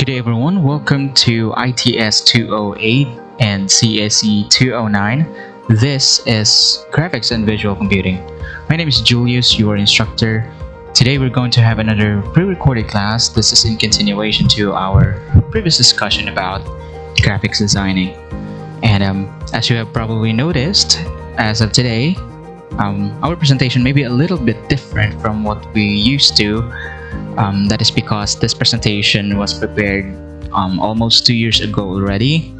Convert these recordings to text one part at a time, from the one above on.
Good day everyone, welcome to ITS 208 and CSC 209. This is Graphics and Visual Computing. My name is Julius, your instructor. Today we're going to have another pre-recorded class. This is in continuation to our previous discussion about graphics designing. And as you have probably noticed, as of today, our presentation may be a little bit different from what we used to. That is because this presentation was prepared almost 2 years ago already,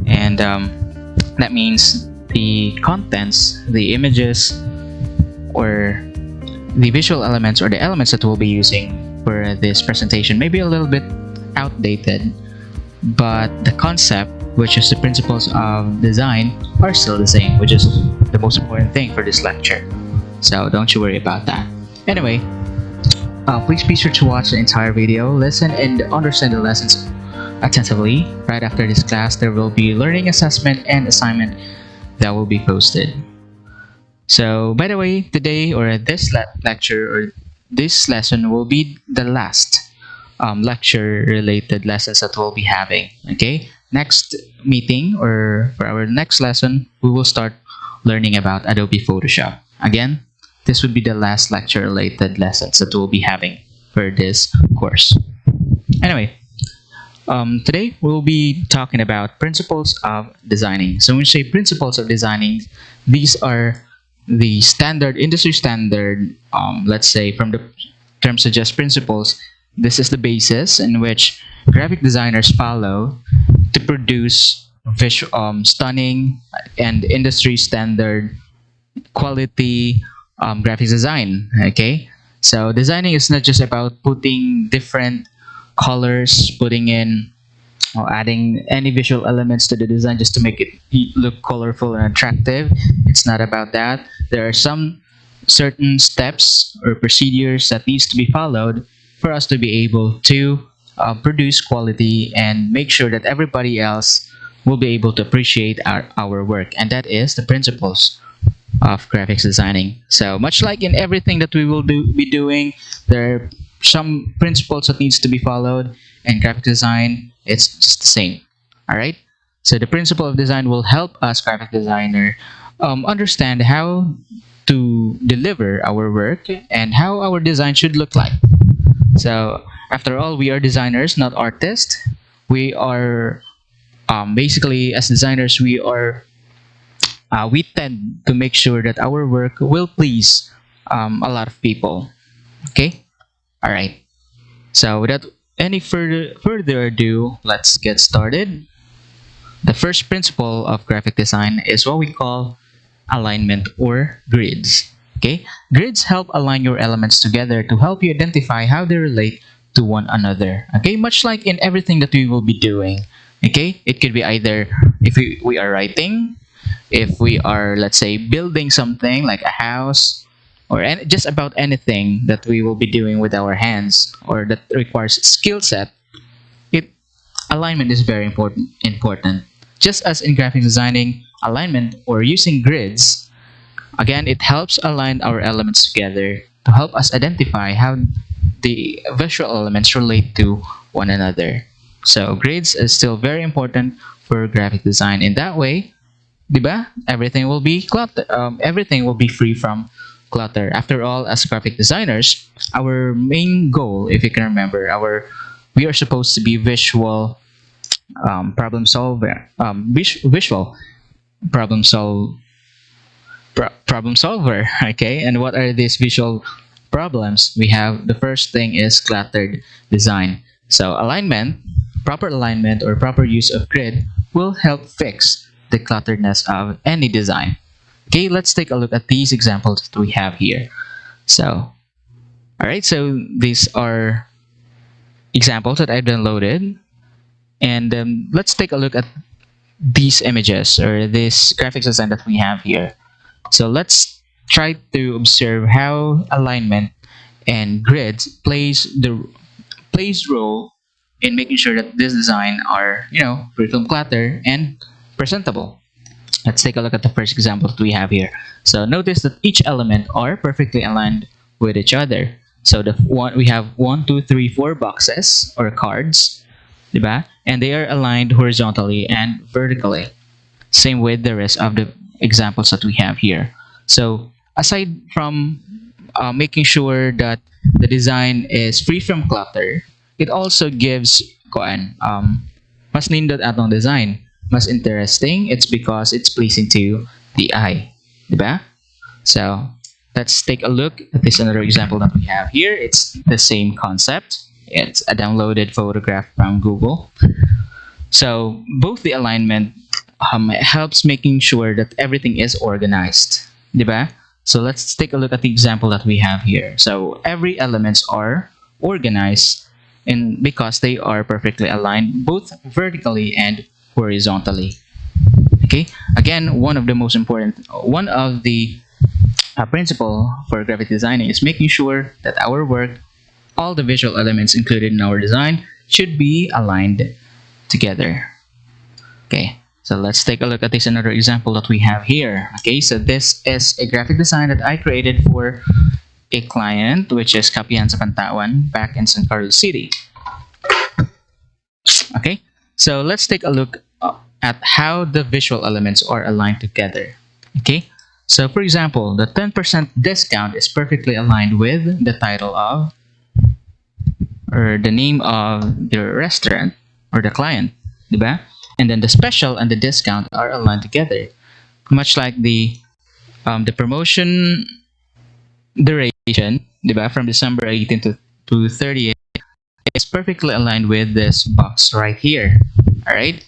and that means the contents, the images, or the visual elements or the elements that we'll be using for this presentation may be a little bit outdated, but the concept, which is the principles of design, are still the same, which is the most important thing for this lecture. So don't you worry about that. Anyway, please be sure to watch the entire video, listen and understand the lessons attentively. Right after this class, there will be learning assessment and assignment that will be posted. So, by the way, today or this lecture or this lesson will be the last lecture-related lessons that we'll be having. Okay, next meeting or for our next lesson, we will start learning about Adobe Photoshop. Again, this would be the last lecture-related lessons that we'll be having for this course. Anyway, today we'll be talking about principles of designing. So when we say principles of designing, these are the standard, industry standard, let's say from the term suggests principles, this is the basis in which graphic designers follow to produce stunning and industry standard quality graphics design. Okay, so designing is not just about putting different colors, putting in or adding any visual elements to the design just to make it look colorful and attractive. It's not about that. There are some certain steps or procedures that needs to be followed for us to be able to produce quality and make sure that everybody else will be able to appreciate our work, and that is the principles of graphics designing. So much like in everything that we will be doing, there are some principles that needs to be followed, and graphic design, it's just the same. All right, so the principle of design will help us graphic designer understand how to deliver our work and how our design should look like. So after all, we are designers, not artists. We are basically, as designers, we tend to make sure that our work will please a lot of people. Okay, all right, so without any further ado, let's get started. The first principle of graphic design is what we call alignment or grids. Okay, grids help align your elements together to help you identify how they relate to one another. Okay, much like in everything that we will be doing. Okay, it could be either if we are writing, if we are, let's say, building something like a house, or just about anything that we will be doing with our hands or that requires skill set, alignment is very important. Just as in graphic designing, alignment or using grids, again, it helps align our elements together to help us identify how the visual elements relate to one another. So grids is still very important for graphic design. In that way, diba? Everything will be everything will be free from clutter. After all, as graphic designers, our main goal, if you can remember, we are supposed to be visual problem solver, visual problem solver. Okay, and what are these visual problems? We have the first thing is cluttered design. So proper alignment or proper use of grid will help fix the clutteredness of any design. Okay, let's take a look at these examples that we have here. So, all right, so these are examples that I've downloaded, and let's take a look at these images or this graphics design that we have here. So let's try to observe how alignment and grids plays role in making sure that this design are, free from clutter and presentable. Let's take a look at the first example that we have here. So notice that each element are perfectly aligned with each other. So we have 1, 2, 3, 4 boxes or cards, diba? And they are aligned horizontally and vertically. Same with the rest of the examples that we have here. So aside from making sure that the design is free from clutter, it also gives mas nindot atong design. Mas interesting, it's because it's pleasing to the eye. Diba? So let's take a look at this another example that we have here. It's the same concept. It's a downloaded photograph from Google. So both the alignment helps making sure that everything is organized. Diba? So let's take a look at the example that we have here. So every elements are organized because they are perfectly aligned both vertically and horizontally. Okay, again, one of the principle for graphic designing is making sure that our work, all the visual elements included in our design, should be aligned together. Okay, so let's take a look at this another example that we have here. Okay, so this is a graphic design that I created for a client, which is Kapihan sa Pantawan back in San Carlos City. Okay, so let's take a look at how the visual elements are aligned together. Okay, so for example, the 10% discount is perfectly aligned with the title of or the name of the restaurant or the client, diba? And then the special and the discount are aligned together, much like the promotion duration, diba? From December 18 to 30th. It's perfectly aligned with this box right here. All right,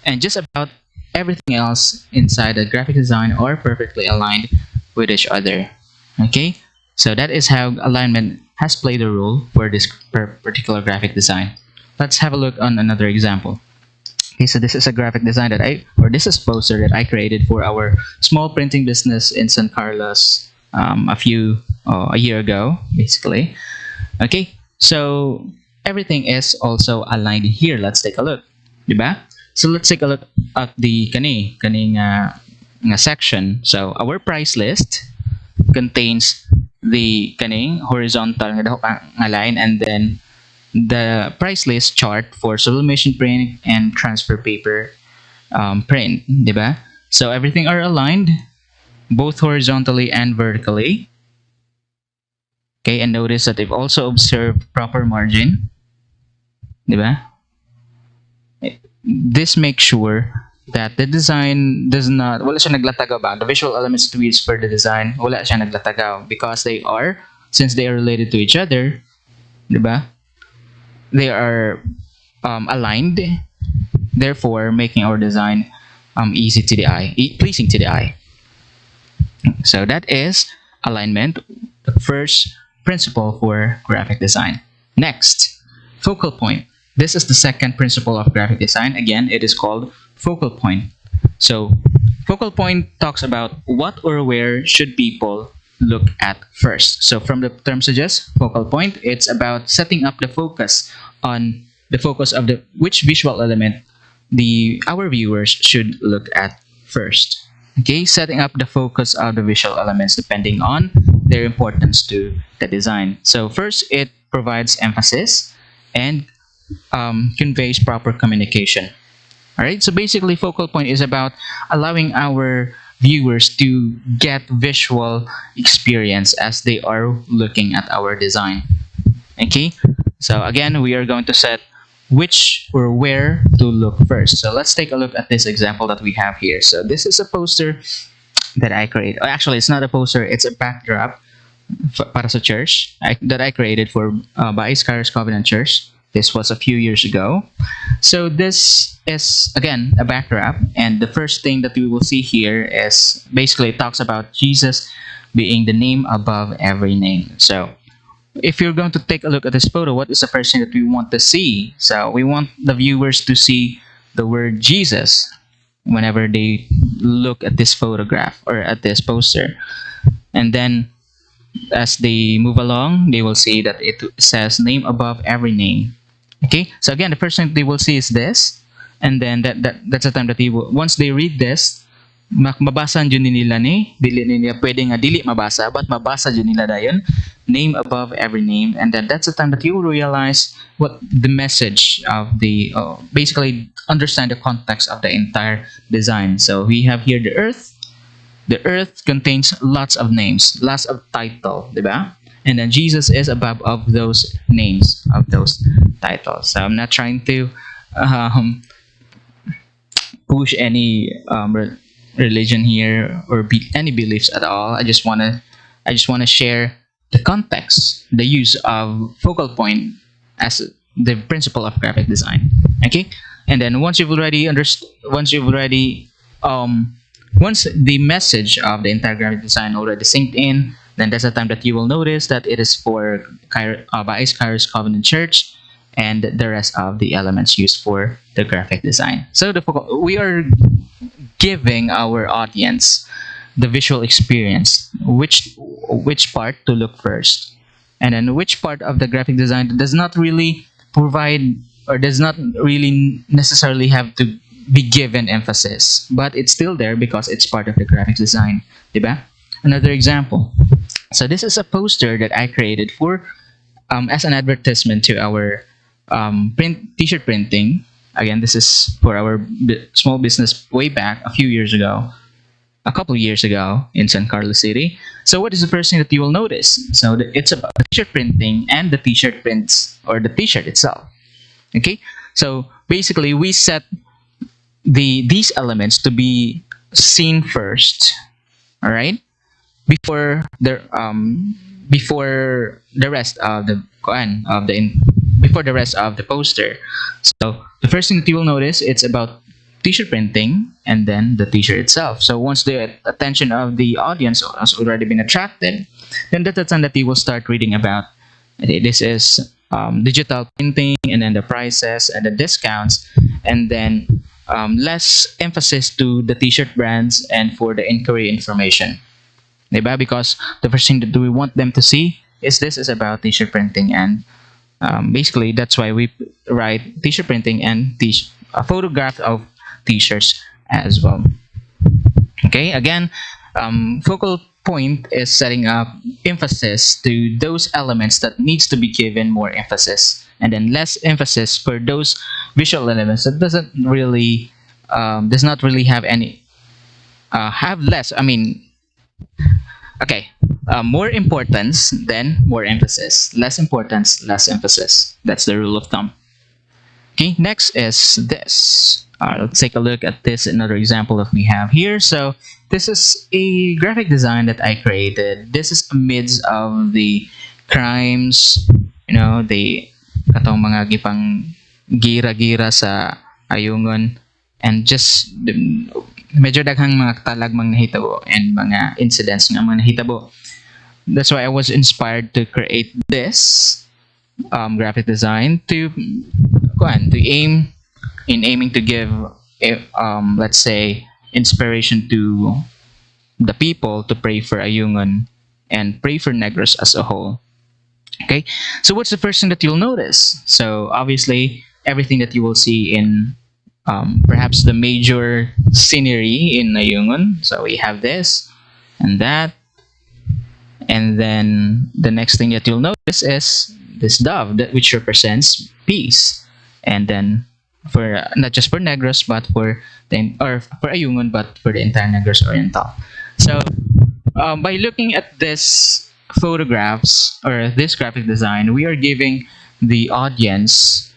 and just about everything else inside the graphic design are perfectly aligned with each other. Okay, so that is how alignment has played a role for this particular graphic design. Let's have a look on another example. Okay, so this is a graphic design this is poster that I created for our small printing business in San Carlos a year ago, basically. Okay, so everything is also aligned here. Let's take a look, diba? So let's take a look at the kaning section. So our price list contains the kaning horizontal nga line, and then the price list chart for sublimation print and transfer paper print, diba? So everything are aligned both horizontally and vertically. Okay, and notice that they've also observed proper margin, diba? This makes sure that the design does not, wala siya naglatagaw ba? The visual elements to use for the design, wala siya naglatagaw because since they are related to each other, diba? They are aligned, therefore making our design easy to the eye, pleasing to the eye. So that is alignment, the first principle for graphic design. Next, focal point. This is the second principle of graphic design. Again, it is called focal point. So focal point talks about what or where should people look at first. So from the term suggests, focal point, it's about setting up the focus on the focus of which visual element our viewers should look at first. Okay, setting up the focus of the visual elements depending on their importance to the design. So first, it provides emphasis and conveys proper communication. All right, so basically focal point is about allowing our viewers to get visual experience as they are looking at our design. Okay, so again, we are going to set which or where to look first. So let's take a look at this example that we have here. So this is a poster that I created. Actually, it's not a poster, it's a backdrop para sa church that I created for Bais Covenant Church. This was a few years ago. So this is, again, a backdrop. And the first thing that we will see here is basically it talks about Jesus being the name above every name. So if you're going to take a look at this photo, what is the first thing that we want to see? So we want the viewers to see the word Jesus whenever they look at this photograph or at this poster. And then as they move along, they will see that it says name above every name. Okay, so again, the first thing they will see is this, and then that's the time that once they read this, Mabasa dyan nila ni, dili nila pwede nga dili mabasa, but mabasa dyan nila dayon, name above every name. And then that's the time that you will realize what the message of the, basically understand the context of the entire design. So we have here the earth. The earth contains lots of names, lots of title, diba? And then Jesus is above of those names, of those titles. So I'm not trying to um, push any religion here or any beliefs at all. I just wanna share the context, the use of focal point as the principle of graphic design. Okay, and then once you've already understood, um, once the message of the entire graphic design already synced in, then that's the time that you will notice that it is for Bais Kairos Covenant Church and the rest of the elements used for the graphic design. So we are giving our audience the visual experience, which part to look first, and then which part of the graphic design does not really provide or does not really necessarily have to be given emphasis, but it's still there because it's part of the graphic design, diba? Another example. So this is a poster that I created for as an advertisement to our t-shirt printing. Again, this is for our small business way back a couple of years ago in San Carlos City. So what is the first thing that you will notice? So it's about the t-shirt printing and the t-shirt prints or the t-shirt itself. Okay, so basically we set these elements to be seen first. All right, before the rest of the before the rest of the poster. So the first thing that you will notice, it's about t-shirt printing and then the t-shirt itself. So once the attention of the audience has already been attracted, then that's the time that you will start reading about, okay, this is digital printing, and then the prices and the discounts, and then less emphasis to the t-shirt brands and for the inquiry information. Diba? Because the first thing that we want them to see is this is about t-shirt printing, and basically that's why we write t-shirt printing and a photograph of t-shirts as well. Okay, again, focal point is setting up emphasis to those elements that needs to be given more emphasis, and then less emphasis for those visual elements that does not really have any have less. I mean, okay, more importance than more emphasis, less importance, less emphasis. That's the rule of thumb. Okay, next is this. Let's take a look at this, another example that we have here. So this is a graphic design that I created. This is amidst of the crimes, the katong mga gipang gira-gira sa ayungon, and just medyo daghang mga talagmang nahitabo and mga incidents nga mga nahitabo. That's why I was inspired to create this graphic design to aiming to give let's say inspiration to the people to pray for Ayungon and pray for Negros as a whole. Okay, so what's the first thing that you'll notice? So obviously everything that you will see in perhaps the major scenery in Ayungon. So we have this and that, and then the next thing that you'll notice is this dove which represents peace, and then for not just for Negros but for Ayungon, but for the entire Negros Oriental. So by looking at this photographs or this graphic design, we are giving the audience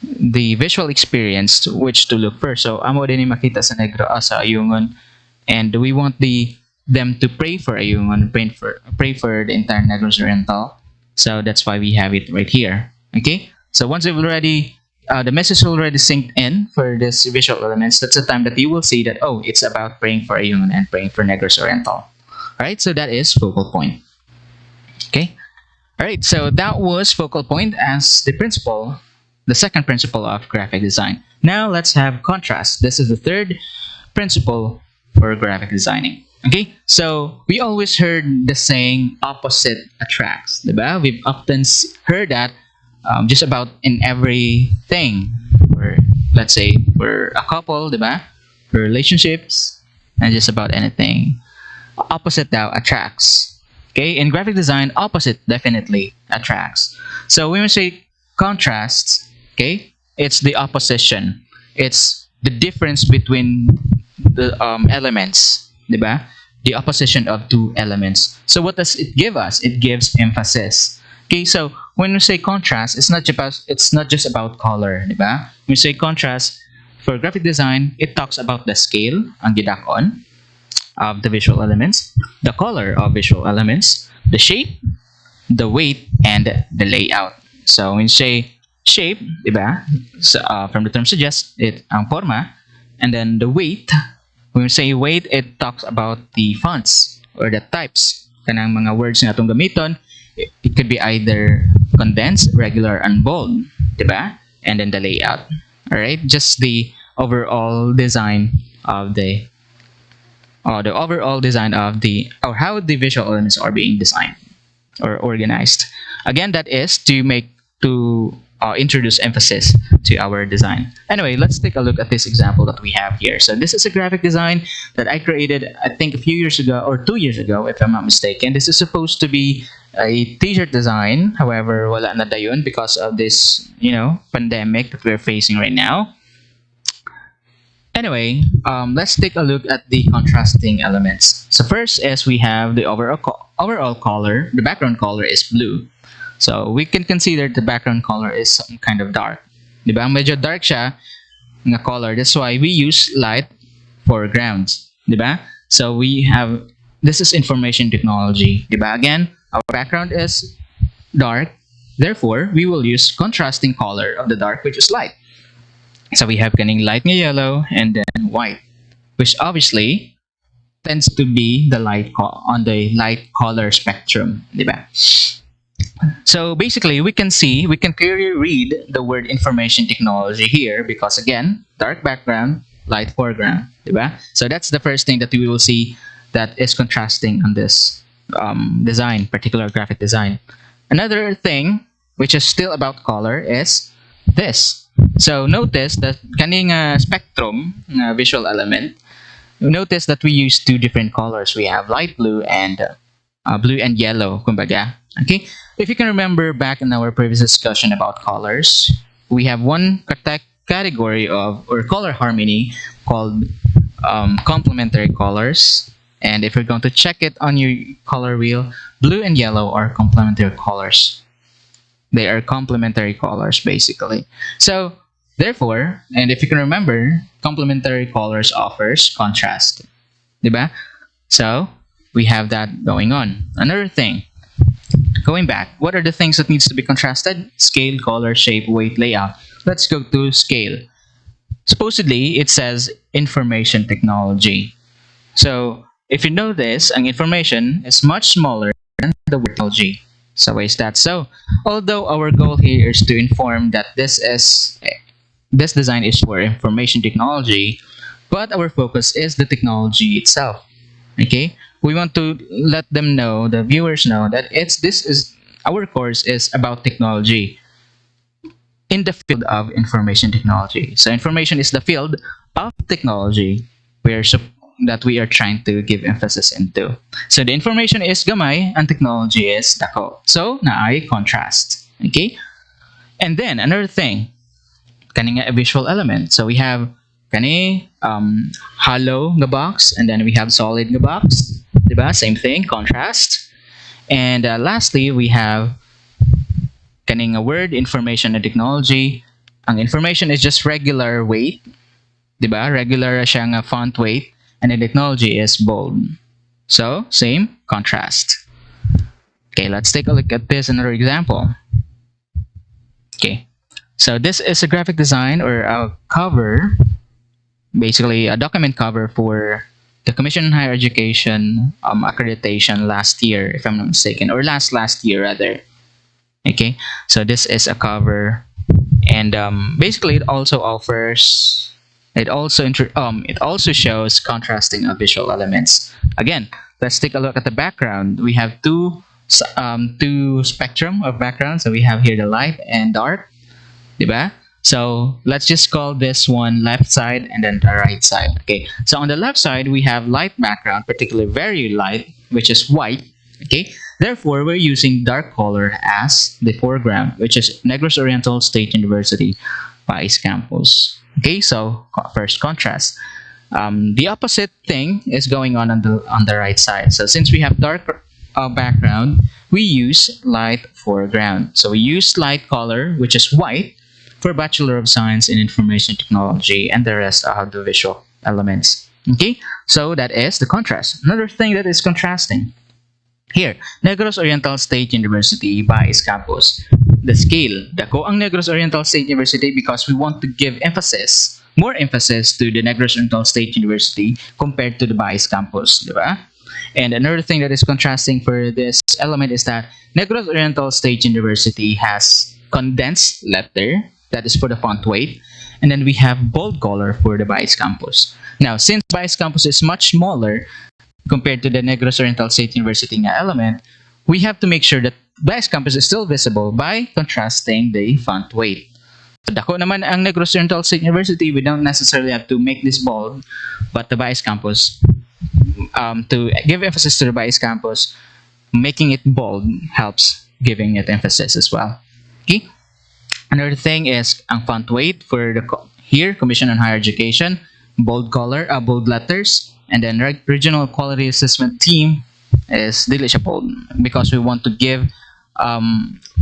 the visual experience to which to look first. So amo din makita sa sa Ayungon, and we want them to pray for Ayungon, pray for the entire Negros Oriental. So that's why we have it right here. Okay, so once you've already the message already synced in for this visual elements, that's the time that you will see that, oh, it's about praying for Ayungon and praying for Negros Oriental. All right, so that is focal point. Okay, all right, so that was focal point as the second principle of graphic design. Now let's have contrast. This is the third principle for graphic designing. Okay, so we always heard the saying opposite attracts, diba? We've often heard that just about in everything. Or let's say for a couple, diba? For relationships, and just about anything. Opposite now attracts. Okay, in graphic design, opposite definitely attracts. So when we say contrasts, okay, it's the opposition. It's the difference between the elements, diba? The opposition of two elements. So what does it give us? It gives emphasis. Okay, so when we say contrast, it's not just about color, diba? When we say contrast for graphic design, it talks about the scale, ang gidakon, of the visual elements, the color of visual elements, the shape, the weight, and the layout. So when you say shape, diba? So, from the term suggests, it ang forma, and then the weight. When we say weight, it talks about the fonts or the types. Kanang mga words na itong gamiton, it could be either condensed, regular, and bold, diba? And then the layout. All right, just the overall design of the overall design of or how the visual elements are being designed or organized. Again, that is to introduce emphasis to our design. Anyway, let's take a look at this example that we have here. So this is a graphic design that I created, I think, a few years ago or 2 years ago, if I'm not mistaken. This is supposed to be a t-shirt design. However, wala na dayon because of this, pandemic that we're facing right now. Anyway, let's take a look at the contrasting elements. So first is we have the overall color. The background color is blue. So we can consider the background color is some kind of dark. Diba? Medyo dark siya na color. That's why we use light foregrounds. Diba? So this is information technology. Diba? Again, our background is dark. Therefore, we will use contrasting color of the dark, which is light. So we have kaning light nga yellow and then white, which obviously tends to be the on the light color spectrum, diba? So basically, we can clearly read the word information technology here because again, dark background, light foreground, diba? So that's the first thing that we will see that is contrasting on this design, particular graphic design. Another thing, which is still about color, is this. So notice that kaning spectrum visual element. Notice that we use two different colors. We have light blue and yellow. Kumbaga, okay. If you can remember back in our previous discussion about colors, we have one category of or color harmony called complementary colors. And if you're going to check it on your color wheel, blue and yellow are complementary colors. They are complementary colors, basically. So, therefore, and if you can remember, complementary colors offers contrast. Diba? So, we have that going on. Another thing, going back, what are the things that needs to be contrasted? Scale, color, shape, weight, layout. Let's go to scale. Supposedly, it says information technology. So, if you know this, ang information is much smaller than the word technology. So why is that so? Although our goal here is to inform that this design is for information technology, but our focus is the technology itself. Okay, we want to let them know, the viewers know, that our course is about technology in the field of information technology. So information is the field of technology that we are trying to give emphasis into. So the information is gamay and technology is dako. So naay contrast. Okay? And then another thing, kani nga a visual element. So we have kani hollow nga box and then we have solid nga box. Diba? Same thing, contrast. And lastly, we have kani nga word, information and technology. Ang information is just regular weight. Diba? Regular siya nga font weight. And the technology is bold. So, same, contrast. Okay, let's take a look at this another example. Okay, so this is a graphic design or a cover, basically a document cover for the Commission on Higher Education accreditation last year, if I'm not mistaken, or last year rather. Okay, so this is a cover, and basically it also offers. It also shows contrasting of visual elements. Again, let's take a look at the background. We have two spectrum of background. So we have here the light and dark, diba? So let's just call this one left side and then the right side. Okay, so on the left side, we have light background, particularly very light, which is white. Okay, therefore, we're using dark color as the foreground, which is Negros Oriental State University, Bais campus. Okay, so first contrast. The opposite thing is going on the right side. So since we have dark background, we use light foreground. So we use light color, which is white, for Bachelor of Science in Information Technology, and the rest are the visual elements. Okay, so that is the contrast. Another thing that is contrasting. Here, Negros Oriental State University, Bais campus. The scale. Dako ang Negros Oriental State University because we want to give more emphasis to the Negros Oriental State University compared to the Bais campus, diba? And another thing that is contrasting for this element is that Negros Oriental State University has condensed letter, that is for the font weight, and then we have bold color for the Bais campus. Now, since Bais campus is much smaller compared to the Negros Oriental State University nga element, we have to make sure that Bais campus is still visible by contrasting the font weight. So, dako naman ang Negros Oriental State University, we don't necessarily have to make this bold, but the Bais campus, to give emphasis to the Bais campus, making it bold helps giving it emphasis as well. Okay. Another thing is ang font weight for the here, Commission on Higher Education, bold color, bold letters. And then regional quality assessment team is dili siya bold because we want to give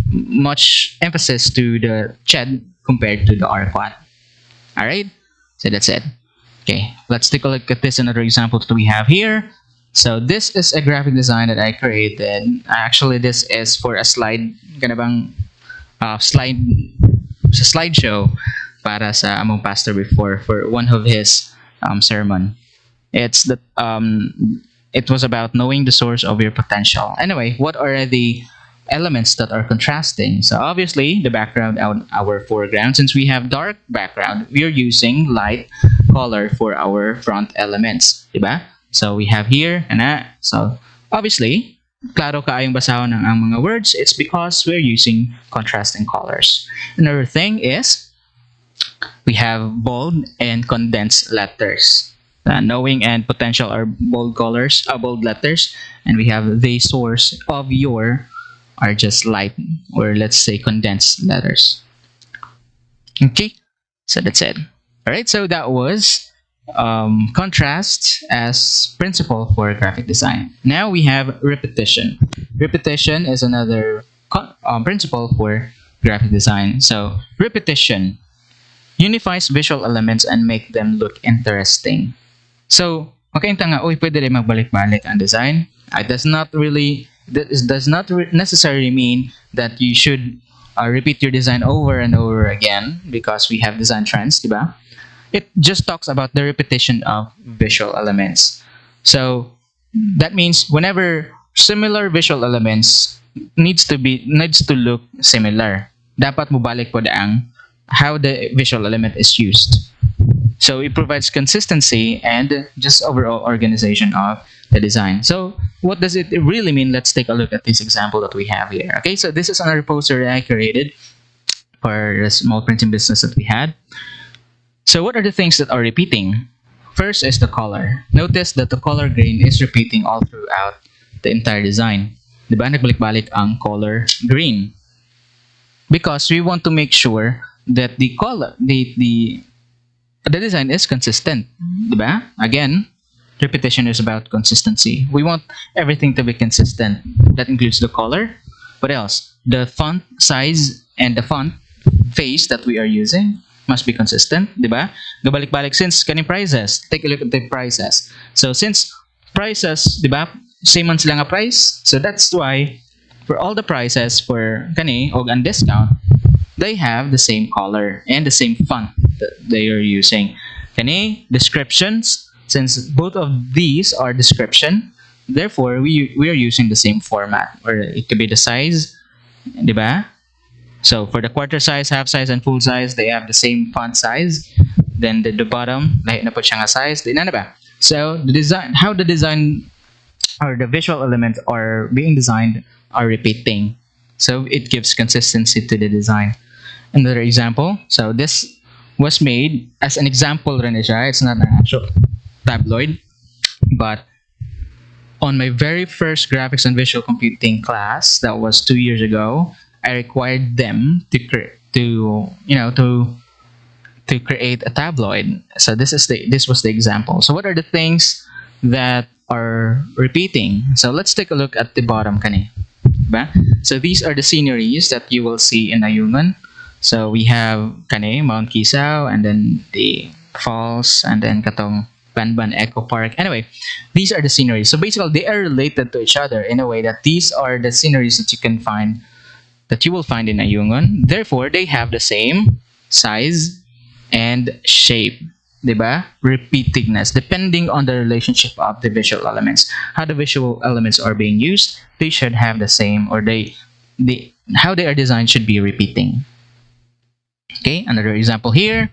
much emphasis to the CHED compared to the RQuad. All right, so that's it. Okay, let's take a look at this another example that we have here. So this is a graphic design that I created. Actually, this is for a slide, ganabang slideshow para sa among pastor before for one of his sermon. It's that it was about knowing the source of your potential. Anyway, what are the elements that are contrasting? So obviously, the background on our foreground. Since we have dark background, we are using light color for our front elements, diba? So we have here, so obviously, klaro kaayong basahon ng ang mga words. It's because we're using contrasting colors. Another thing is we have bold and condensed letters. Knowing and potential are bold colors, bold letters, and we have the source of your are just light, or let's say condensed letters. Okay, so that's it. All right, so that was contrast as principle for graphic design. Now we have repetition. Repetition is another principle for graphic design. So repetition unifies visual elements and make them look interesting. So, makainta nga, pwede rin magbalik-balik ang design. It does not necessarily mean that you should repeat your design over and over again because we have design trends, diba? It just talks about the repetition of visual elements. So, that means whenever similar visual elements needs to look similar, dapat mubalik po ang how the visual element is used. So it provides consistency and just overall organization of the design. So what does it really mean? Let's take a look at this example that we have here. Okay, so this is another poster that I created for the small printing business that we had. So what are the things that are repeating? First is the color. Notice that the color green is repeating all throughout the entire design. Diba? Nagbalik-balik ang color green. Because we want to make sure that the color, the design is consistent, diba? Again, repetition is about consistency. We want everything to be consistent. That includes the color. What else? The font size and the font face that we are using must be consistent, diba? Gabalik-balik since kaning prices. Take a look at the prices. So since prices, diba, same man sila nga price. So that's why for all the prices for kani og ang discount, they have the same color and the same font that they are using. Kani descriptions, since both of these are description, therefore we are using the same format, or it could be the size, diba? So for the quarter size, half size, and full size, they have the same font size. Then the bottom, lahi na po siya nga size. Di na ba? So the design, how the design or the visual elements are being designed are repeating. So it gives consistency to the design. Another example. So this was made as an example rin siya. It's not an actual tabloid. But on my very first graphics and visual computing class, that was 2 years ago, I required them to create a tabloid. So this was the example. So what are the things that are repeating? So let's take a look at the bottom kani. Diba? So these are the sceneries that you will see in Ayungan. So we have kani Mount Kisau, and then the falls, and then katong Banban Eco Park. Anyway, these are the sceneries. So basically they are related to each other in a way that these are the sceneries that you will find in Ayungan. Therefore, they have the same size and shape. Diba? Repeatedness, depending on the relationship of the visual elements. How the visual elements are being used, they should have the same, or how they are designed should be repeating. Okay, another example here,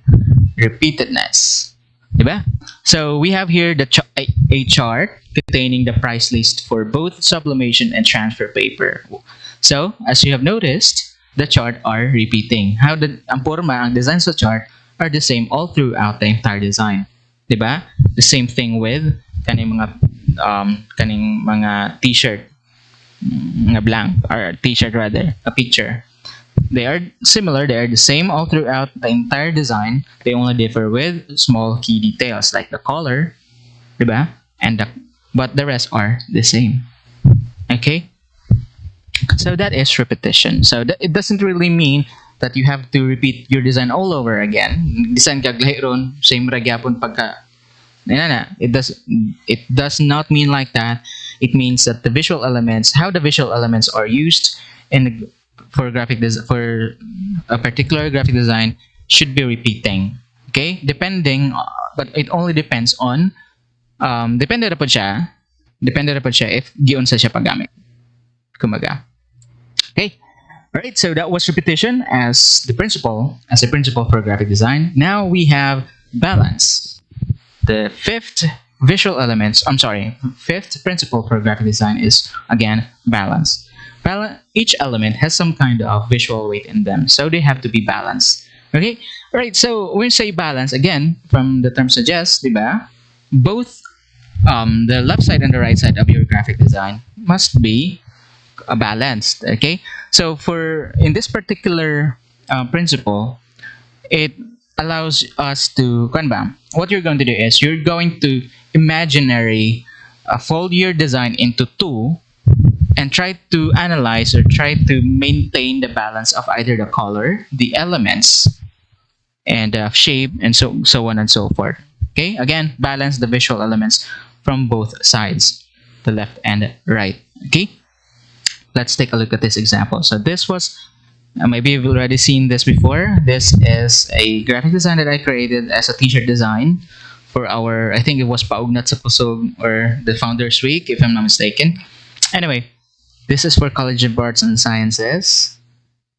repeatedness. Diba? So we have here a chart containing the price list for both sublimation and transfer paper. So, as you have noticed, the chart are repeating. Ang porma, ang design sa chart are the same all throughout the entire design. Diba? The same thing with kaning mga t-shirt, nga blank, or t-shirt rather, a picture. They are similar, they are the same all throughout the entire design. They only differ with small key details like the color, diba? But the rest are the same. Okay? So that is repetition. So it doesn't really mean that you have to repeat your design all over again. Design kag lahi ron, same ra gyapon pagka. It does not mean like that. It means that the visual elements, how the visual elements are used for a particular graphic design should be repeating. Okay? But it only depends on depende ra pod siya if giunsa siya paggamit. Kumaga. Okay. All right, so that was repetition as a principle for graphic design. Now we have balance. The fifth principle for graphic design is again balance. Each element has some kind of visual weight in them, so they have to be balanced. Okay, all right. So when we say balance, again, from the term suggests, diba, both the left side and the right side of your graphic design must be balanced. Okay, so in this particular principle, it allows us to what you're going to do is you're going to imaginary fold your design into two and try to analyze or try to maintain the balance of either the color, the elements, and shape, and so on and so forth. Okay, again, balance the visual elements from both sides, the left and right. Okay, let's take a look at this example. So this was maybe you've already seen this before. This is a graphic design that I created as a t-shirt design for I think it was Paugnat sa Pusog, or the Founders Week, if I'm not mistaken. Anyway, this is for College of Arts and Sciences.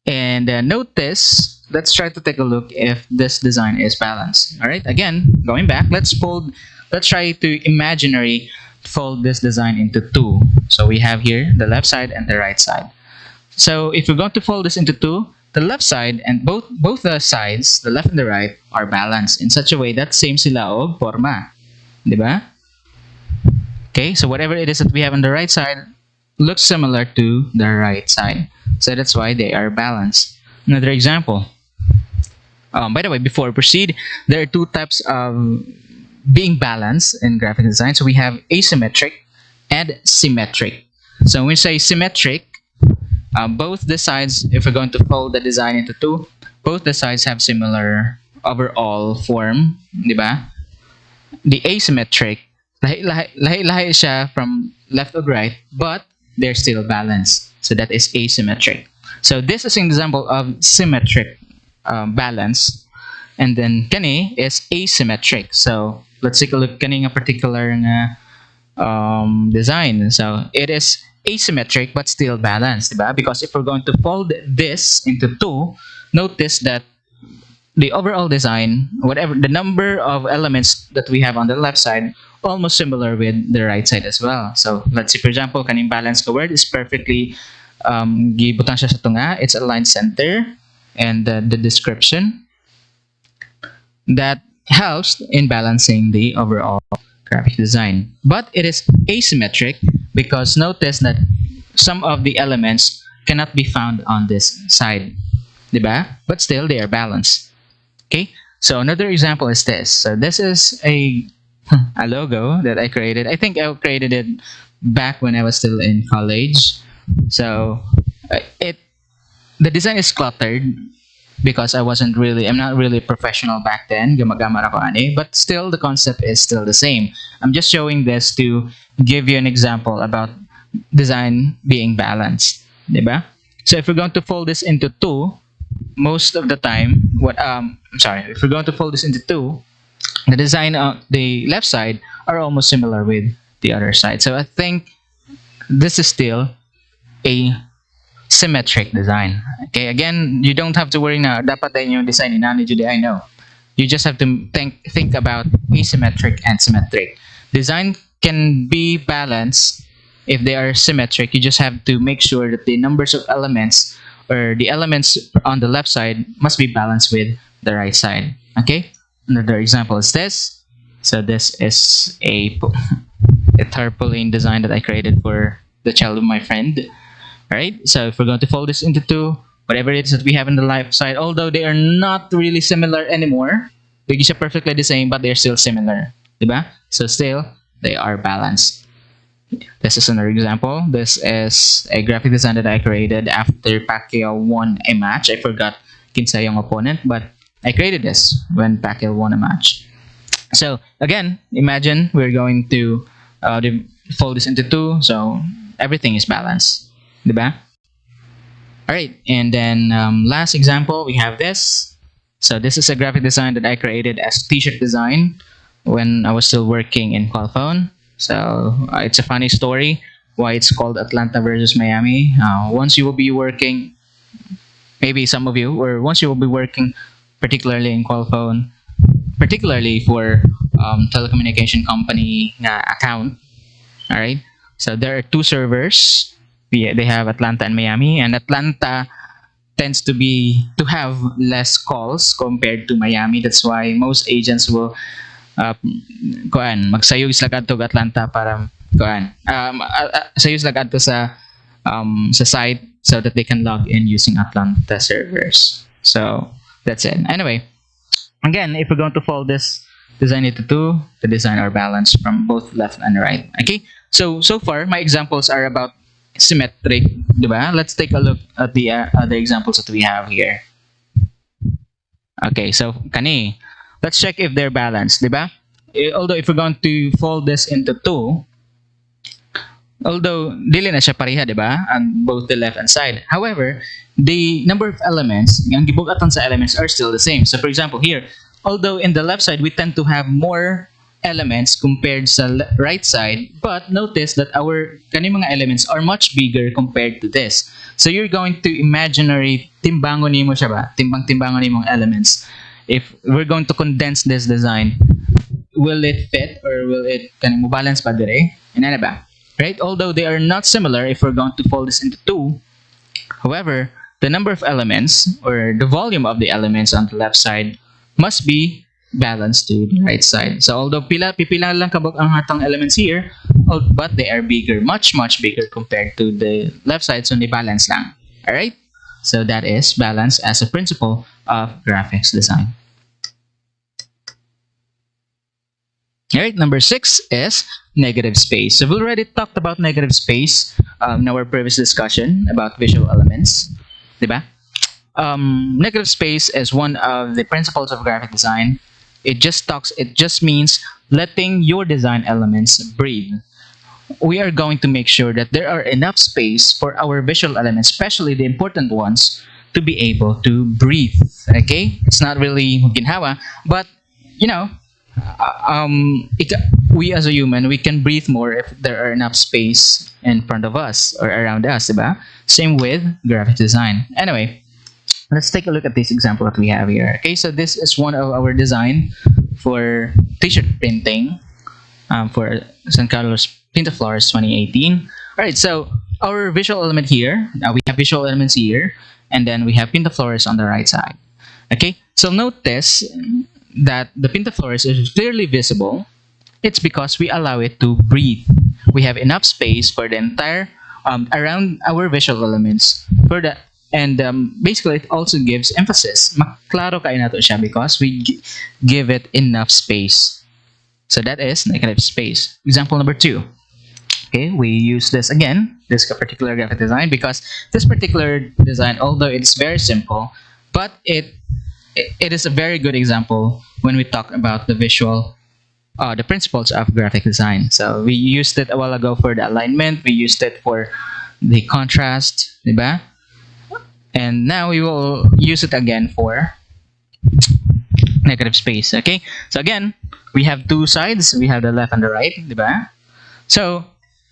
And notice, let's try to take a look if this design is balanced. All right, again, going back, let's try to imaginary fold this design into two. So we have here the left side and the right side. So if we're going to fold this into two, the left side and both the sides, the left and the right, are balanced in such a way that same sila og forma. Diba? Okay, so whatever it is that we have on the right side looks similar to the right side. So that's why they are balanced. Another example. By the way, before we proceed, there are two types of being balanced in graphic design. So we have asymmetric and symmetric. So when we say symmetric, both the sides, if we're going to fold the design into two, both the sides have similar overall form, diba? The asymmetric, lahi siya from left to right, but they're still balanced. So that is asymmetric. So this is an example of symmetric balance, and then kani is asymmetric. So let's take a look kani nga particular design. So it is asymmetric but still balanced, diba? Because if we're going to fold this into two, notice that the overall design, whatever the number of elements that we have on the left side, almost similar with the right side as well. So let's say, for example, kaning balance ka word is perfectly gibutan siya sa tunga. It's aligned center, and the description that helps in balancing the overall graphic design. But it is asymmetric because notice that some of the elements cannot be found on this side, diba? But still they are balanced. Okay, so another example is this. So this is a logo that I created. I think I created it back when I was still in college. So it the design is cluttered because I'm not really professional back then. Gumagama ako ani, but still the concept is still the same. I'm just showing this to give you an example about design being balanced, diba? So if we're going to fold this into two, most of the time, if we're going to fold this into two, the design on the left side are almost similar with the other side. So I think this is still a symmetric design. Okay, again, you don't have to worry na dapat din yung design inani jud I know. You just have to think about asymmetric and symmetric. Design can be balanced if they are symmetric. You just have to make sure that the numbers of elements or the elements on the left side must be balanced with the right side. Okay, another example is this. So this is a tarpaulin design that I created for the child of my friend. Alright, so if we're going to fold this into two, whatever it is that we have on the left side, although they are not really similar anymore, hindi siya perfectly the same, but they're still similar. Diba? So still, they are balanced. This is another example. This is a graphic design that I created after Pacquiao won a match. I forgot kinsa yung opponent, but I created this when Pacquiao won a match. So again, imagine we're going to fold this into two, so everything is balanced. Diba? Alright, and then last example, we have this. So this is a graphic design that I created as t-shirt design when I was still working in Qualphone. So it's a funny story why it's called Atlanta versus Miami. Once you will be working, maybe some of you, or once you will be working particularly in Qualphone, particularly for telecommunication company account. Alright, so there are two servers. They have Atlanta and Miami, and Atlanta tends to have less calls compared to Miami. That's why most agents will magsayog sila kadto sa Atlanta para sayog sila kadto sa site so that they can log in using Atlanta servers. So that's it. Anyway, again, if we're going to fold this design into two, the design are balanced from both left and right. Okay, so far my examples are about symmetric, diba? Let's take a look at the other examples that we have here. Okay, so let's check if they're balanced, diba? Although if we're going to fold this into two, although dili na siya pareha, diba? On both the left and side. However, the number of elements, ang gibugatan sa elements are still the same. So for example, here, although in the left side we tend to have more elements compared sa right side, but notice that our mga elements are much bigger compared to this. So you're going to imaginary timbangon nimo siya ba? Timbang-timbangon nimong elements. If we're going to condense this design, will it fit or will it kanimo balance pa dire? Inana ba? Right? Although they are not similar if we're going to fold this into two, however, the number of elements or the volume of the elements on the left side must be balanced to the right side. So although pipila lang kabog ang hatang elements here, but they are bigger, much bigger compared to the left side, so ni balance lang. Alright? So that is balance as a principle of graphics design. Alright, number 6 is negative space. So we've already talked about negative space in our previous discussion about visual elements. Diba? Negative space is one of the principles of graphic design. It just means letting your design elements breathe. We are going to make sure that there are enough space for our visual elements, especially the important ones, to be able to breathe. Okay? It's not really ginhawa, but you know, we as a human, we can breathe more if there are enough space in front of us or around us, diba? Same with graphic design. Anyway, let's take a look at this example that we have here. Okay, so this is one of our design for t-shirt printing for San Carlos Pinta Flores 2018. Alright, so our visual element here, we have visual elements here, and then we have pintaflores on the right side. Okay, so notice that the pintaflores is clearly visible. It's because we allow it to breathe. We have enough space for the entire around our visual elements for the and basically it also gives emphasis. Maklaro kayo na to siya because we give it enough space. So that is negative space. Example number 2. Okay, we use this again, this particular graphic design, because this particular design, although it's very simple, but it is a very good example when we talk about the visual, the principles of graphic design. So we used it a while ago for the alignment, we used it for the contrast, diba? And now we will use it again for negative space. Okay, so again, we have two sides, we have the left and the right, diba? So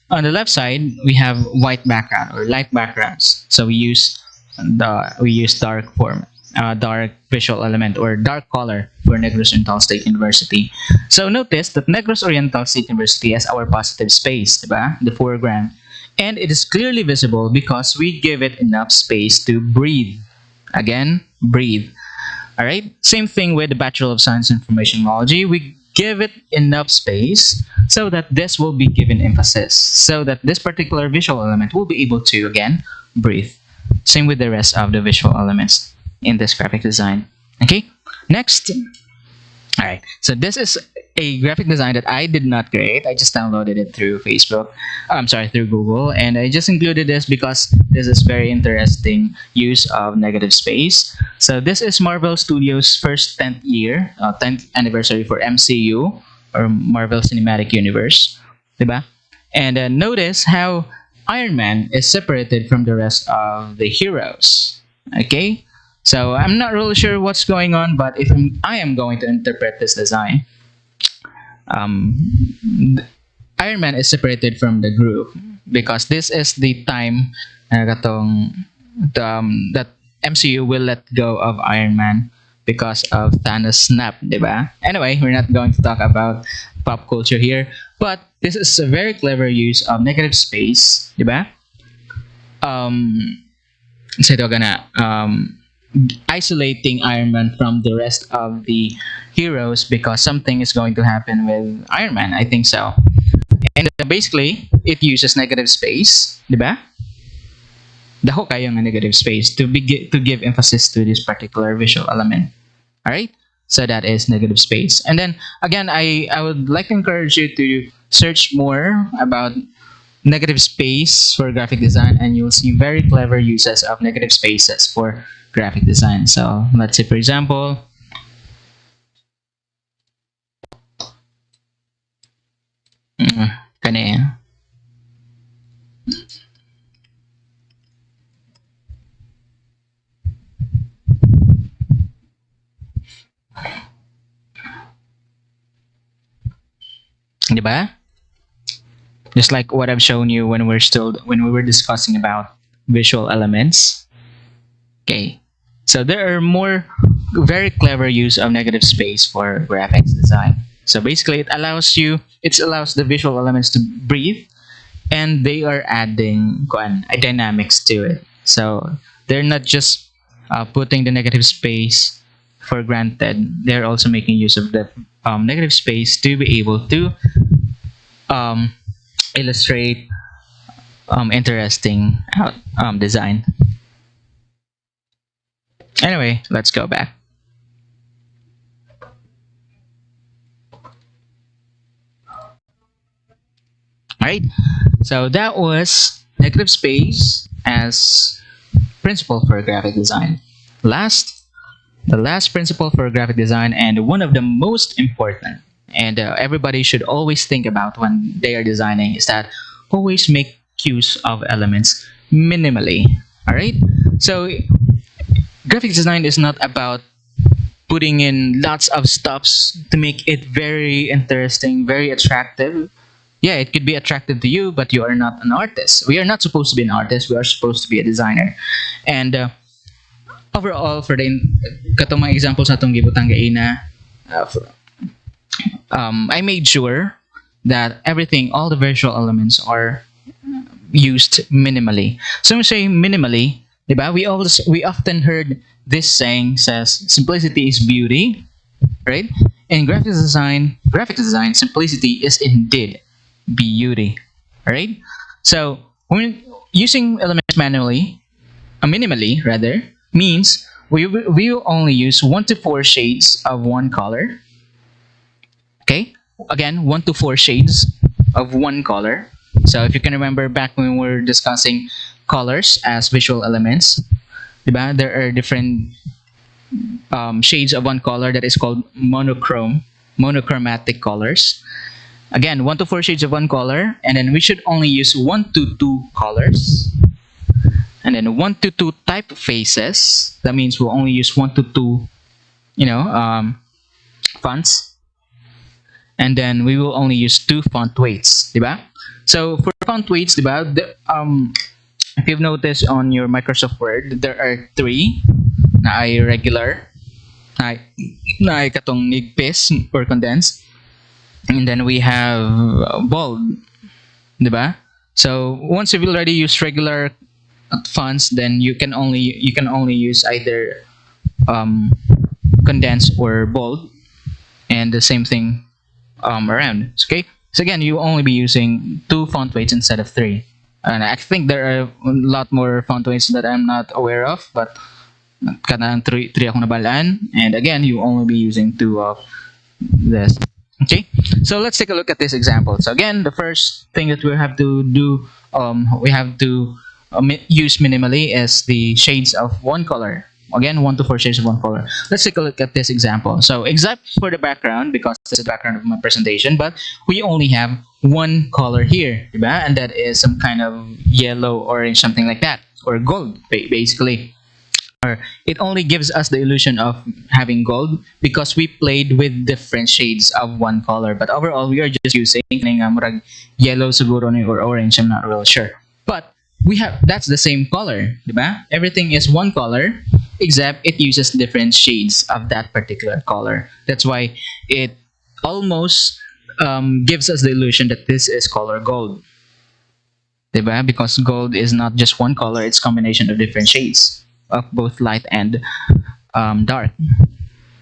on the left side, we have white background or light backgrounds. So we use dark form, dark visual element or dark color for Negros Oriental State University. So notice that Negros Oriental State University has our positive space, diba? The foreground, and it is clearly visible because we give it enough space to breathe. Again, breathe. All right. Same thing with the Bachelor of Science in Information Technology. We give it enough space so that this will be given emphasis, so that this particular visual element will be able to, again, breathe. Same with the rest of the visual elements in this graphic design. Okay, next. All right, so this is a graphic design that I did not create. I just downloaded it through Facebook. I'm sorry, through Google, and I just included this because this is very interesting use of negative space. So this is Marvel Studios' first 10th year, 10th anniversary for MCU or Marvel Cinematic Universe, diba? And notice how Iron Man is separated from the rest of the heroes. Okay, so I'm not really sure what's going on, but if I am going to interpret this design, Iron Man is separated from the group because this is the time that MCU will let go of Iron Man because of Thanos' snap, diba? Anyway, we're not going to talk about pop culture here, but this is a very clever use of negative space, diba? Sa ito isolating Iron Man from the rest of the heroes because something is going to happen with Iron Man. I think so. And basically, it uses negative space, diba? Dako kayo ng negative space to give emphasis to this particular visual element. All right? So that is negative space. And then again, I would like to encourage you to search more about negative space for graphic design, and you'll see very clever uses of negative spaces for graphic design. So let's say, for example, kani diba? Just like what I've shown you when we were discussing about visual elements. Okay, so there are more very clever use of negative space for graphics design. So basically, it allows the visual elements to breathe, and they are adding dynamics to it. So they're not just putting the negative space for granted. They're also making use of the negative space to be able to illustrate interesting design. Anyway, let's go back. Alright, so that was negative space as principle for graphic design. The last principle for graphic design, and one of the most important, and everybody should always think about when they are designing, is that always make use of elements minimally. Alright, so graphic design is not about putting in lots of stuffs to make it very interesting, very attractive. Yeah, it could be attractive to you, but you are not an artist. We are not supposed to be an artist. We are supposed to be a designer. And overall, for the katong mga examples natong gibutang gaina, I made sure that everything, all the visual elements are used minimally. So when we say minimally, diba? We often heard this saying says simplicity is beauty, right? In graphic design, simplicity is indeed beauty, right? So when using elements manually, minimally rather, means we will only use 1 to 4 shades of one color. Okay, again, 1 to 4 shades of one color. So if you can remember back when we were discussing colors as visual elements, diba? There are different shades of one color that is called monochromatic colors. Again, 1 to 4 shades of one color, and then we should only use 1 to 2 colors, and then 1 to 2 typefaces. That means we'll only use 1 to 2, fonts, and then we will only use 2 font weights, diba? So for font weights, diba, if you've noticed on your Microsoft Word, there are 3 na ay regular, na ay katong nigpis or condensed, and then we have bold, diba? So once you've already used regular fonts, then you can only use either condensed or bold, and the same thing around. Okay, so again, you only be using 2 font weights instead of 3. And I think there are a lot more font weights that I'm not aware of, but kanang 3 ako nabalaan. And again, you only be using 2 of this. Okay, so let's take a look at this example. So again, the first thing that we have to do, we have to use minimally is the shades of one color. Again, 1 to 4 shades of one color. Let's take a look at this example. So except for the background, because this is the background of my presentation, but we only have one color here, diba? And that is some kind of yellow, orange, something like that, or gold, basically. Or it only gives us the illusion of having gold because we played with different shades of one color. But overall, we are just using yellow siguro or orange. I'm not real sure. But that's the same color, diba? Everything is one color, except it uses different shades of that particular color. That's why it almost gives us the illusion that this is color gold, diba? Because gold is not just one color; it's a combination of different shades of both light and dark.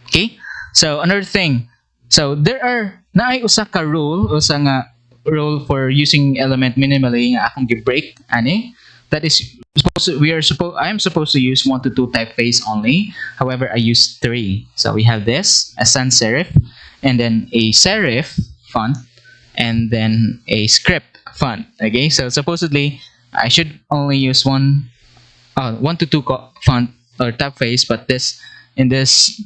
Okay. So another thing. So there are naay usa ka rule, usa nga rule for using element minimally nga akong gi-break ani. That is I am supposed to use 1 to 2 typeface only. However, I use 3. So we have this, a sans serif, and then a serif font, and then a script font. Okay, so supposedly I should only use 1 to 2 font or typeface, but in this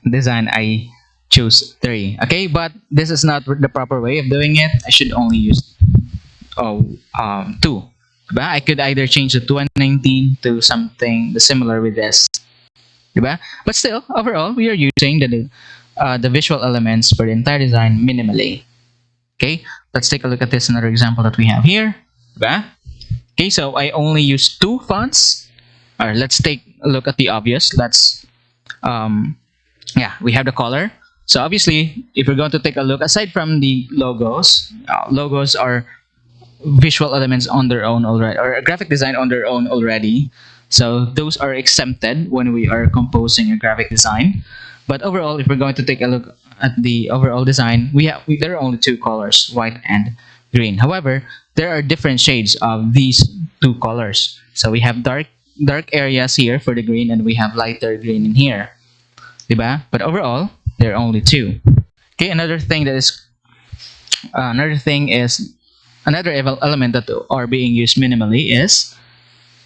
design I choose 3. Okay, but this is not the proper way of doing it. I should only use 2. Diba? I could either change the 219 to something similar with this. Diba? But still, overall, we are using the visual elements for the entire design minimally. Okay, let's take a look at this another example that we have here. Diba? Okay, so I only use 2 fonts. Or let's take a look at the obvious. We have the color. So obviously, if we're going to take a look, aside from the logos, logos are visual elements on their own already, or a graphic design on their own already. So those are exempted when we are composing a graphic design. But overall, if we're going to take a look at the overall design, there are only 2 colors, white and green. However, there are different shades of these 2 colors. So we have dark areas here for the green, and we have lighter green in here, diba? But overall, there are only 2. Okay, another thing is another element that are being used minimally is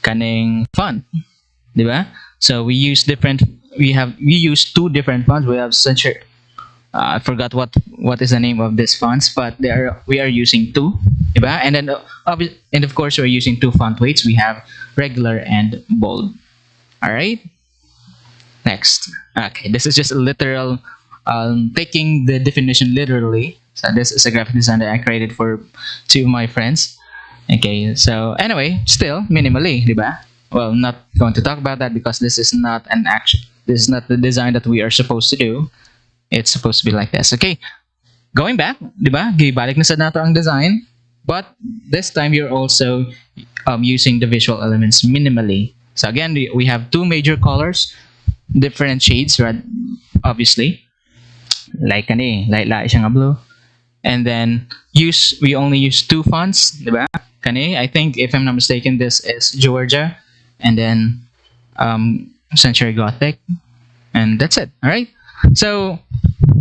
kaning font, diba? So we use 2 different fonts. We have I forgot what is the name of these fonts, but we are using 2, diba? And then and of course we're using 2 font weights. We have regular and bold. All right. Next. Okay, this is just a literal taking the definition literally. So this is a graphic design that I created for 2 of my friends. Okay, so anyway, still minimally, diba? Well, not going to talk about that because this is not this is not the design that we are supposed to do. It's supposed to be like this. Okay, going back, diba? Gibalik na sa nato ang design. but this time you're also using the visual elements minimally. So again, we have two major colors, different shades, right? Obviously, like kani, like siya nga blue. And then we only use two fonts, diba? Kani, I think if I'm not mistaken, this is Georgia, and then Century Gothic, and that's it. All right. So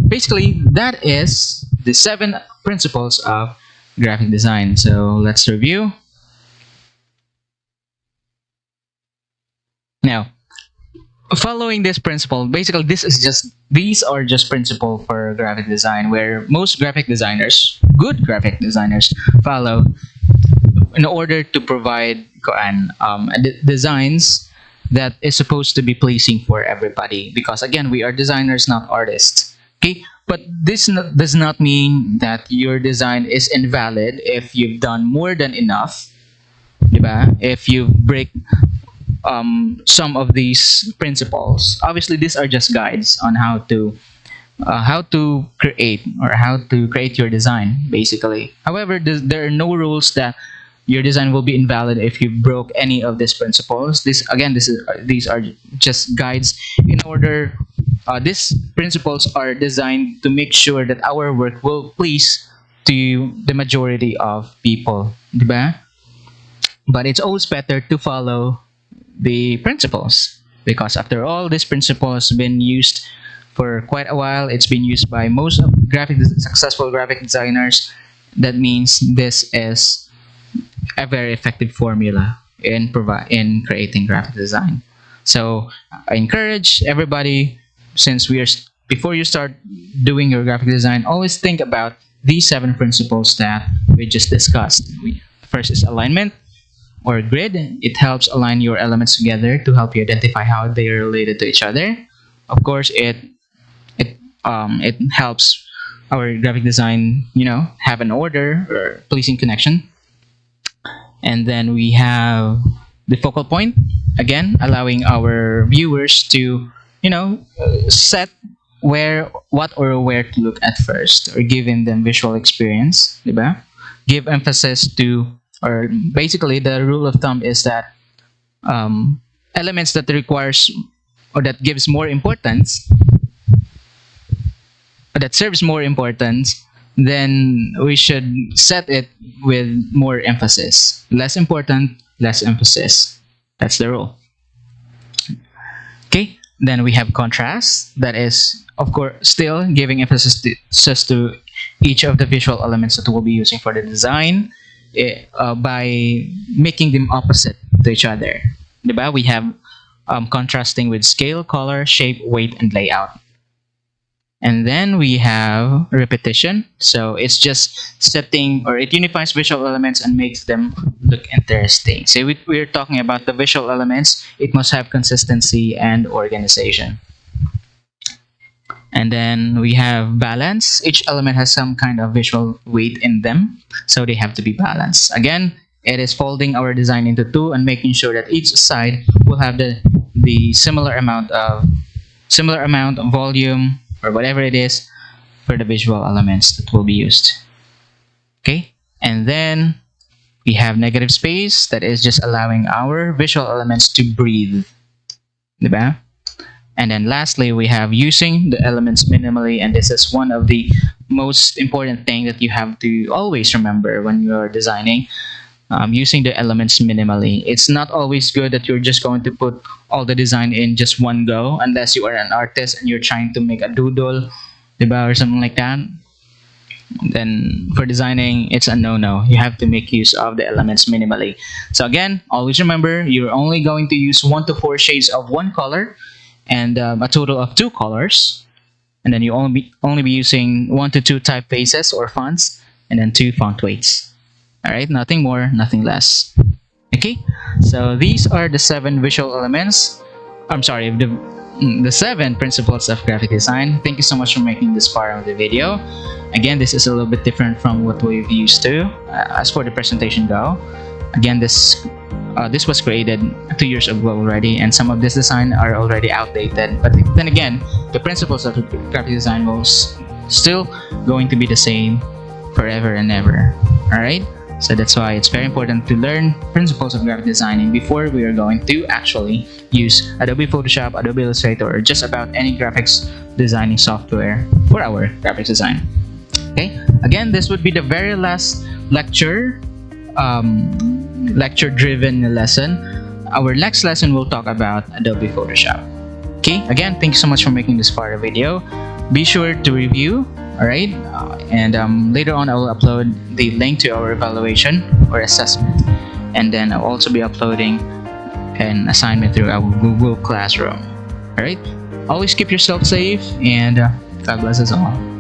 basically, that is the 7 principles of graphic design. So let's review. Now, following this principle, basically these are just principle for graphic design, where most graphic designers, good graphic designers, follow in order to provide designs that is supposed to be pleasing for everybody. Because again, we are designers, not artists. Okay, but this does not mean that your design is invalid if you've done more than enough, diba? If you break some of these principles. Obviously, these are just guides on how to create your design, basically. However, there are no rules that your design will be invalid if you broke any of these principles. These are just guides. In order, these principles are designed to make sure that our work will please to the majority of people, diba? But it's always better to follow the principles, because after all, this principle has been used for quite a while. It's been used by most of successful graphic designers. That means this is a very effective formula in creating graphic design. So I encourage everybody, since before you start doing your graphic design, always think about these 7 principles that we just discussed. First is alignment or grid. It helps align your elements together to help you identify how they are related to each other. Of course, it helps our graphic design, have an order or pleasing connection. And then we have the focal point, again, allowing our viewers to, set where to look at first, or giving them visual experience, diba? Give emphasis to, or basically the rule of thumb is that elements that requires or that gives more importance, or that serves more importance, then we should set it with more emphasis. Less important, less emphasis. That's the rule. Okay, then we have contrast. That is, of course, still giving emphasis to each of the visual elements that we'll be using for the design, by making them opposite to each other. Diba? We have contrasting with scale, color, shape, weight, and layout. And then we have repetition. So it's just setting, or it unifies visual elements and makes them look interesting. So we're talking about the visual elements. It must have consistency and organization. And then we have balance. Each element has some kind of visual weight in them, so they have to be balanced. Again, it is folding our design into 2 and making sure that each side will have the similar amount of volume, or whatever it is, for the visual elements that will be used. Okay, and then we have negative space. That is just allowing our visual elements to breathe, diba? And then lastly, we have using the elements minimally, and this is one of the most important thing that you have to always remember when you're designing. Using the elements minimally. It's not always good that you're just going to put all the design in just one go, unless you are an artist and you're trying to make a doodle, diba, or something like that. Then for designing, it's a no-no. You have to make use of the elements minimally. So again, always remember, you're only going to use 1 to 4 shades of one color, and a total of 2 colors. And then you only be using 1 to 2 typefaces or fonts, and then 2 font weights. All right, nothing more, nothing less. Okay, so these are the 7 visual elements. I'm sorry, the 7 principles of graphic design. Thank you so much for making this part of the video. Again, this is a little bit different from what we've used to. As for the presentation go, again, this was created 2 years ago already, and some of this design are already outdated. But then again, the principles of graphic design will still going to be the same forever and ever. All right. So that's why it's very important to learn principles of graphic designing before we are going to actually use Adobe Photoshop, Adobe Illustrator, or just about any graphics designing software for our graphics design. Okay, again, this would be the very last lecture, lecture-driven lesson. Our next lesson will talk about Adobe Photoshop. Okay, again, thank you so much for making this part of the video. Be sure to review, alright? And later on, I will upload the link to our evaluation or assessment. And then I'll also be uploading an assignment through our Google Classroom. Alright? Always keep yourself safe, and God bless us all.